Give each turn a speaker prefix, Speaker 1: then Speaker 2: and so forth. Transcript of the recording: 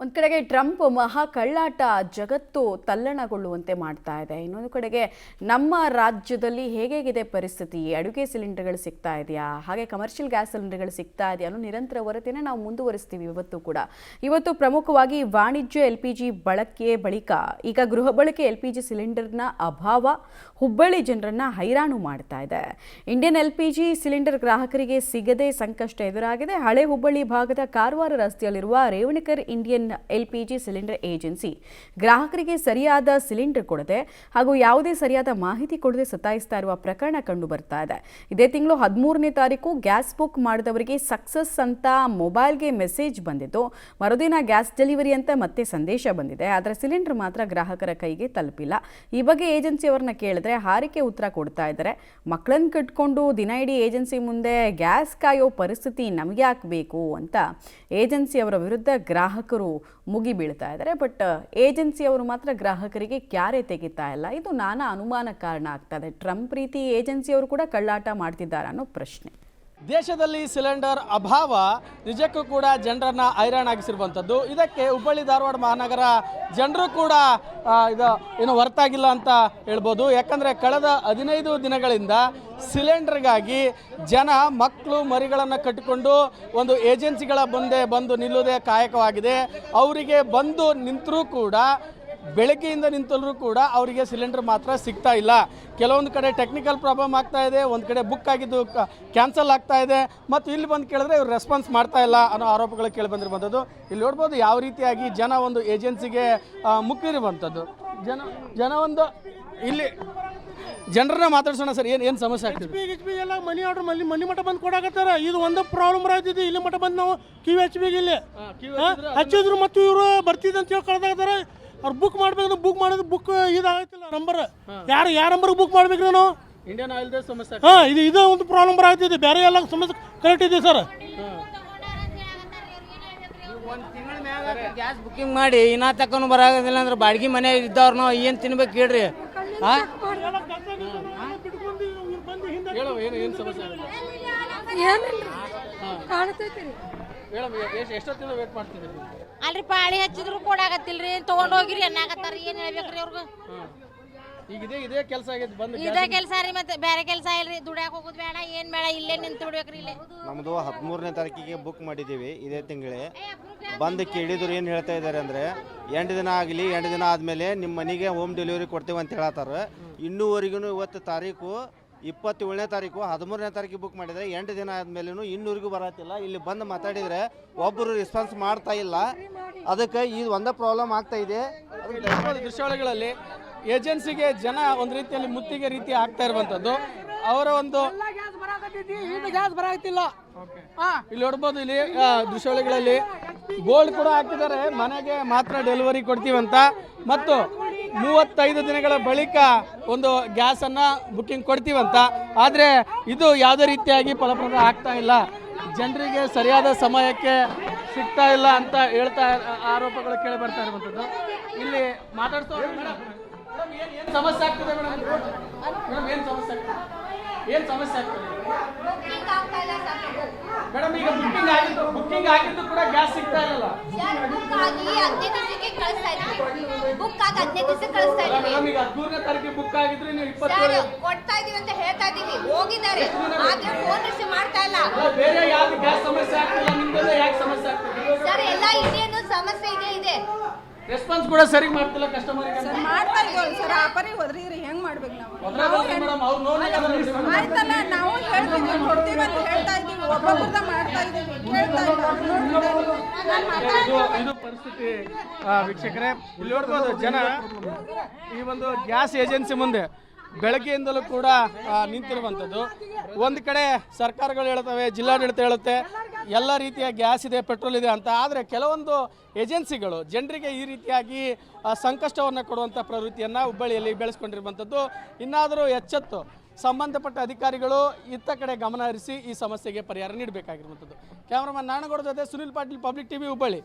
Speaker 1: ಒಂದು ಕಡೆಗೆ ಟ್ರಂಪ್ ಮಹಾ ಕಳ್ಳಾಟ ಜಗತ್ತು ತಲ್ಲಣಗೊಳ್ಳುವಂತೆ ಮಾಡ್ತಾ ಇದೆ. ಇನ್ನೊಂದು ಕಡೆಗೆ ನಮ್ಮ ರಾಜ್ಯದಲ್ಲಿ ಹೇಗಿದೆ ಪರಿಸ್ಥಿತಿ, ಅಡುಗೆ ಸಿಲಿಂಡರ್ಗಳು ಸಿಗ್ತಾ ಇದೆಯಾ, ಹಾಗೆ ಕಮರ್ಷಿಯಲ್ ಗ್ಯಾಸ್ ಸಿಲಿಂಡರ್ಗಳು ಸಿಗ್ತಾ ಇದೆಯಾ ಅನ್ನೋ ನಿರಂತರ ವರದಿಯನ್ನು ನಾವು ಮುಂದುವರಿಸ್ತೀವಿ. ಇವತ್ತು ಪ್ರಮುಖವಾಗಿ ವಾಣಿಜ್ಯ LPG ಬಳಕೆ ಬಳಿಕ ಈಗ ಗೃಹ ಬಳಕೆ LPG ಸಿಲಿಂಡರ್ನ ಅಭಾವ ಹುಬ್ಬಳ್ಳಿ ಜನರನ್ನ ಹೈರಾಣು ಮಾಡ್ತಾ ಇದೆ. ಇಂಡಿಯನ್ LPG ಸಿಲಿಂಡರ್ ಗ್ರಾಹಕರಿಗೆ ಸಿಗದೆ ಸಂಕಷ್ಟ ಎದುರಾಗಿದೆ. ಹಳೆ ಹುಬ್ಬಳ್ಳಿ ಭಾಗದ ಕಾರವಾರ ರಸ್ತೆಯಲ್ಲಿರುವ Revankar Indian LPG cylinder agency ಗ್ರಾಹಕರಿಗೆ ಸರಿಯಾದ ಸಿಲಿಂಡರ್ ಕೊಡದೆ ಹಾಗೂ ಯಾವುದೇ ಸರಿಯಾದ ಮಾಹಿತಿ ಕೊಡದೆ ಸತಾಯಿಸ್ತಾ ಇರುವ ಪ್ರಕರಣ ಕಂಡು ಬರ್ತಾ ಇದೆ. ಇದೇ ತಿಂಗಳು 13ನೇ ತಾರೀಕು ಗ್ಯಾಸ್ ಬುಕ್ ಮಾಡಿದವರಿಗೆ ಸಕ್ಸಸ್ ಅಂತ ಮೊಬೈಲ್ಗೆ ಮೆಸೇಜ್ ಬಂದಿದ್ದು, ಮರುದಿನ ಗ್ಯಾಸ್ ಡೆಲಿವರಿ ಅಂತ ಮತ್ತೆ ಸಂದೇಶ ಬಂದಿದೆ. ಆದರೆ ಸಿಲಿಂಡರ್ ಮಾತ್ರ ಗ್ರಾಹಕರ ಕೈಗೆ ತಲುಪಿಲ್ಲ. ಈ ಬಗ್ಗೆ ಏಜೆನ್ಸಿಯವರನ್ನ ಕೇಳಿದ್ರೆ ಹಾರಿಕೆ ಉತ್ತರ ಕೊಡ್ತಾ ಇದ್ದಾರೆ. ಮಕ್ಕಳನ್ನು ಕಟ್ಕೊಂಡು ದಿನ ಇಡೀ ಏಜೆನ್ಸಿ ಮುಂದೆ ಗ್ಯಾಸ್ ಕಾಯೋ ಪರಿಸ್ಥಿತಿ ನಮಗೆ ಹಾಕಬೇಕು ಅಂತ ಏಜೆನ್ಸಿಯವರ ವಿರುದ್ಧ ಗ್ರಾಹಕರು ಮುಗಿ ಬೀಳ್ತಾ ಇದ್ದಾರೆ. ಬಟ್ ಏಜೆನ್ಸಿಯವರು ಮಾತ್ರ ಗ್ರಾಹಕರಿಗೆ ಕ್ಯಾರೆ ತೆಗಿತಾ ಇಲ್ಲ. ಇದು ನಾನಾ ಅನುಮಾನ ಕಾರಣ ಆಗ್ತಾ ಇದೆ. ಟ್ರಂಪ್ ರೀತಿ ಏಜೆನ್ಸಿಯವರು ಕೂಡ ಕಳ್ಳಾಟ ಮಾಡ್ತಿದ್ದಾರೆ ಅನ್ನೋ ಪ್ರಶ್ನೆ.
Speaker 2: ದೇಶದಲ್ಲಿ ಸಿಲಿಂಡರ್ ಅಭಾವ ನಿಜಕ್ಕೂ ಕೂಡ ಜನರನ್ನು ಹೈರಾಣಾಗಿಸಿರುವಂಥದ್ದು. ಇದಕ್ಕೆ ಹುಬ್ಬಳ್ಳಿ ಧಾರವಾಡ ಮಹಾನಗರ ಜನರು ಕೂಡ ಏನು ಹೊರತಾಗಿಲ್ಲ ಅಂತ ಹೇಳ್ಬೋದು. ಯಾಕಂದರೆ ಕಳೆದ 15 ದಿನಗಳಿಂದ ಸಿಲಿಂಡರ್ಗಾಗಿ ಜನ ಮಕ್ಕಳು ಮರಿಗಳನ್ನು ಕಟ್ಟಿಕೊಂಡು ಒಂದು ಏಜೆನ್ಸಿಗಳ ಮುಂದೆ ಬಂದು ನಿಲ್ಲುವುದೇ ಕಾಯಕವಾಗಿದೆ. ಅವರಿಗೆ ಬಂದು ನಿಂತರೂ ಕೂಡ ಬೆಳಗ್ಗೆಯಿಂದ ನಿಂತರೂ ಕೂಡ ಅವರಿಗೆ ಸಿಲಿಂಡರ್ ಮಾತ್ರ ಸಿಗ್ತಾ ಇಲ್ಲ. ಕೆಲವೊಂದು ಕಡೆ ಟೆಕ್ನಿಕಲ್ ಪ್ರಾಬ್ಲಮ್ ಆಗ್ತಾ ಇದೆ, ಒಂದು ಕಡೆ ಬುಕ್ ಆಗಿದ್ದು ಕ್ಯಾನ್ಸಲ್ ಆಗ್ತಾ ಇದೆ, ಮತ್ತು ಇಲ್ಲಿ ಬಂದು ಕೇಳಿದ್ರೆ ಇವ್ರು ರೆಸ್ಪಾನ್ಸ್ ಮಾಡ್ತಾ ಇಲ್ಲ ಅನ್ನೋ ಆರೋಪಗಳು ಕೇಳಿ ಬಂದಿರುವಂಥದ್ದು. ಇಲ್ಲಿ ನೋಡ್ಬೋದು ಯಾವ ರೀತಿಯಾಗಿ ಜನ ಒಂದು ಏಜೆನ್ಸಿಗೆ ಮುಕ್ಕಿರುವಂಥದ್ದು. ಜನ ಒಂದು ಇಲ್ಲಿ ಜನರನ್ನ ಮಾತಾಡ್ಸೋಣ. ಸರ್, ಏನು ಸಮಸ್ಯೆ ಆಗ್ತದೆ?
Speaker 3: ಎಲ್ಲ ಮನಿ ಆರ್ಡರ್ ಮನಿ ಮಠ ಬಂದು ಕೊಡಾಕತ್ತಾರ. ಇದು ಒಂದು ಪ್ರಾಬ್ಲಮ್ ಆಗ್ತಿದೆ. ಇಲ್ಲಿ ಮಠ ಬಂದು ನಾವು QHB ಇಲ್ಲಿ ಹಚ್ಚಿದ್ರು ಮತ್ತು ಇವರು ಬರ್ತಿದ್ದ ಅಂತ ಹೇಳಿ ಕಳ್ದಾಗ್ತಾರೆ. ಅವ್ರು ಬುಕ್ ಮಾಡ್ಬೇಕು, ಬುಕ್ ಮಾಡೋದು ಬುಕ್ ಇದಾಗತ್ತಿಲ್ಲ ನಂಬರ್. ಯಾವ ನಂಬರ್ ಬುಕ್ ಮಾಡ್ಬೇಕು ನಾನು?
Speaker 2: ಇಂಡಿಯನ್ ಆಯಿಲ್ ಸಮಸ್ಯೆ.
Speaker 3: ಇದು ಒಂದು ಪ್ರಾಬ್ಲಮ್ ಬರಾಗ್ತಿದೆ. ಬೇರೆ ಎಲ್ಲ ಸಮಸ್ಯೆ ಕರೆಕ್ಟ್ ಇದೆ ಸರ್.
Speaker 4: ಒಂದು ತಿಂಗಳ ಮ್ಯಾಗ ಗ್ಯಾಸ್ ಬುಕ್ಕಿಂಗ್ ಮಾಡಿ ಇನ್ನ ತಕೊಂಡು ಬರಾಗೋದಿಲ್ಲ ಅಂದ್ರೆ ಬಾಡಿಗೆ ಮನೆ ಇದ್ದವ್ರನ್ನ ಏನು ತಿನ್ಬೇಕು ಹೇಳ್ರಿ.
Speaker 2: ಏನು ಸಮಸ್ಯೆ ಎಷ್ಟೊತ್ತಿಂದ ವೇಟ್ ಮಾಡ್ತಿದ್ದೀರಿ?
Speaker 5: ಅಲ್ರಿ ಪಾಳಿ ಹಚ್ಚಿದ್ರು ಕೊಡಾಕತ್ತಿಲ್ರಿ, ತಗೊಂಡ್ ಹೋಗಿರಿ ಅನ್ನಾಗತ್ತಾರ. ಏನ್ ಹೇಳ್ಬೇಕ್ರಿ ಅವ್ರಿಗೆ?
Speaker 2: ಈಗ ಇದೇ ಕೆಲಸ ಆಗೈತೆ, ಬಂದು
Speaker 5: ಇದೇ ಕೆಲಸ ರೀ, ಮತ್ತೆ ಬೇರೆ ಕೆಲಸ ಇಲ್ರಿ. ದುಡ್ಯಾಕ ಹೋಗುದು ಬೇಡ, ಏನ್ ಬೇಡ, ಇಲ್ಲೇ ನಿಂತು ಬಿಡ್ಬೇಕ್ರಿ. ಇಲ್ಲೇ
Speaker 6: ನಮ್ದು 13ನೇ ತಾರೀಕಿಗೆ ಬುಕ್ ಮಾಡಿದ್ದೀವಿ. ಇದೇ ತಿಂಗಳೇ ಬಂದು ಕೇಳಿದ್ರು ಏನು ಹೇಳ್ತಾ ಇದ್ದಾರೆ ಅಂದರೆ 8 ದಿನ ಆಗಲಿ, 8 ದಿನ ಆದಮೇಲೆ ನಿಮ್ಮ ಮನೆಗೆ ಹೋಮ್ ಡೆಲಿವರಿ ಕೊಡ್ತೇವೆ ಅಂತ ಹೇಳತ್ತಾರೆ. ಇನ್ನೂವರೆಗೂ ಇವತ್ತು ತಾರೀಕು 27ನೇ ತಾರೀಕು 13ನೇ ತಾರೀಕಿಗೆ ಬುಕ್ ಮಾಡಿದರೆ 8 ದಿನ ಆದಮೇಲೂ ಇನ್ನೂರಿಗೂ ಬರತ್ತಿಲ್ಲ. ಇಲ್ಲಿ ಬಂದು ಮಾತಾಡಿದರೆ ಒಬ್ಬರು ರೆಸ್ಪಾನ್ಸ್ ಮಾಡ್ತಾ ಇಲ್ಲ. ಅದಕ್ಕೆ ಇದು ಒಂದೇ ಪ್ರಾಬ್ಲಮ್ ಆಗ್ತಾ ಇದೆ.
Speaker 2: ದೃಶ್ಯಾವಳಿಗಳಲ್ಲಿ ಏಜೆನ್ಸಿಗೆ ಜನ ಒಂದು ರೀತಿಯಲ್ಲಿ ಮುತ್ತಿಗೆ ರೀತಿ ಆಗ್ತಾ ಇರುವಂಥದ್ದು. ಅವರ ಒಂದು
Speaker 3: ಗ್ಯಾಸ್ ಬರಾಗ್ತಿಲ್ಲ.
Speaker 2: ಇಲ್ಲಿ ನೋಡ್ಬೋದು, ಇಲ್ಲಿ ದೃಶ್ಯಾವಳಿಗಳಲ್ಲಿ ಬೋರ್ಡ್ ಕೂಡ ಹಾಕಿದ್ದಾರೆ, ಮನೆಗೆ ಮಾತ್ರ ಡೆಲಿವರಿ ಕೊಡ್ತೀವಂತ, ಮತ್ತು 35 ದಿನಗಳ ಬಳಿಕ ಒಂದು ಗ್ಯಾಸನ್ನು ಬುಕ್ಕಿಂಗ್ ಕೊಡ್ತೀವಂತ. ಆದರೆ ಇದು ಯಾವುದೇ ರೀತಿಯಾಗಿ ಫಲಪ್ರದ ಆಗ್ತಾ ಇಲ್ಲ, ಜನರಿಗೆ ಸರಿಯಾದ ಸಮಯಕ್ಕೆ ಸಿಗ್ತಾ ಇಲ್ಲ ಅಂತ ಹೇಳ್ತಾ ಆರೋಪಗಳು ಕೇಳಿ ಬರ್ತಾ ಇರುವಂಥದ್ದು. ಇಲ್ಲಿ ಮಾತಾಡ್ತಾ ಏನು ಸಮಸ್ಯೆ ಆಗ್ತದೆ ಮೇಡಮ್? ಏನು ಸಮಸ್ಯೆ ಆಗ್ತದೆ? ಏನು ಸಮಸ್ಯೆ ಆಗ್ತದೆ ಮೇಡಮ್? ಈಗ ಬುಕ್ಕಿಂಗ್ ಆಗಿದ್ದು ಕೂಡ ಗ್ಯಾಸ್ ಸಿಗ್ತಾ ಇರಲ್ಲ. ಮೇಡಮ್, ಈಗ 13ನೇ ತಾರೀಕಿಗೆ ಬುಕ್ ಆಗಿದ್ರೆ ನೀವು 27
Speaker 7: ಕೊಡ್ತಾ ಇದೀವಿ ಅಂತ ಹೇಳ್ತಾ ಇದೀವಿ. ಹೋಗಿದ್ದಾರೆ, ಆದ್ರೆ ಫೋನ್ ರಿಸೀವ್ ಮಾಡ್ತಾ ಇಲ್ಲ.
Speaker 2: ಬೇರೆ ಯಾವ್ದು ಗ್ಯಾಸ್ ಸಮಸ್ಯೆ ಆಗ್ತಿಲ್ಲ, ನಿಮ್ದೆಲ್ಲ ಯಾಕೆ ಸಮಸ್ಯೆ ಆಗ್ತದೆ
Speaker 7: ಸರ್? ಎಲ್ಲ ಇಂಡಿಯನ್ ಸಮಸ್ಯೆ ಇದೆ.
Speaker 2: ರೆಸ್ಪಾನ್ಸ್ ಕೂಡ ಸರಿ ಮಾಡ್ತಿಲ್ಲ ಕಸ್ಟಮರ್ಗೆ.
Speaker 8: ಮಾಡ್ತಾ ಇದೀವಲ್ಲ ಸರ್, ಆಪರಿಗೆ ಹೋದ್ರಿ ಹೆಂಗ್ ಮಾಡ್ಬೇಕು ನಾವು?
Speaker 2: ಮೇಡಮ್, ಅವ್ರು ನೋಡಿ
Speaker 8: ಆಯ್ತಲ್ಲ, ನಾವು ಹೇಳ್ತೀವಿ ಕೊಡ್ತೀವಿ ಅಂತ ಹೇಳ್ತಾ ಇದೀವಿ, ಒಬ್ಬೊಬ್ಬರದ ಮಾಡ್ತಾ ಇದೀವಿ, ಕೇಳ್ತಾ
Speaker 2: ಇದು ಪರಿಸ್ಥಿತಿ. ವೀಕ್ಷಕರೇ, ಇಲ್ಲಿ ನೋಡ್ಬೋದು ಜನ ಈ ಒಂದು ಗ್ಯಾಸ್ ಏಜೆನ್ಸಿ ಮುಂದೆ ಬೆಳಗ್ಗೆಯಿಂದಲೂ ಕೂಡ ನಿಂತಿರುವಂಥದ್ದು. ಒಂದು ಕಡೆ ಸರ್ಕಾರಗಳು ಹೇಳ್ತವೆ, ಜಿಲ್ಲಾಡಳಿತ ಹೇಳುತ್ತೆ ಎಲ್ಲ ರೀತಿಯ ಗ್ಯಾಸ್ ಇದೆ, ಪೆಟ್ರೋಲ್ ಇದೆ ಅಂತ. ಆದರೆ ಕೆಲವೊಂದು ಏಜೆನ್ಸಿಗಳು ಜನರಿಗೆ ಈ ರೀತಿಯಾಗಿ ಸಂಕಷ್ಟವನ್ನು ಕೊಡುವಂಥ ಪ್ರವೃತ್ತಿಯನ್ನು ಹುಬ್ಬಳ್ಳಿಯಲ್ಲಿ ಬೆಳೆಸ್ಕೊಂಡಿರುವಂಥದ್ದು. ಇನ್ನಾದರೂ ಎಚ್ಚೆತ್ತು ಸಂಬಂಧಪಟ್ಟ ಅಧಿಕಾರಿಗಳು ಇತ್ತ ಕಡೆ ಗಮನ ಹರಿಸಿ ಈ ಸಮಸ್ಯೆಗೆ ಪರಿಹಾರ ನೀಡಬೇಕಾಗಿರುವಂಥದ್ದು. ಕ್ಯಾಮ್ರಾಮನ್ ನಾಣಗೌಡ ಜೊತೆ ಸುನಿಲ್ ಪಾಟೀಲ್, ಪಬ್ಲಿಕ್ TV, ಹುಬ್ಬಳ್ಳಿ.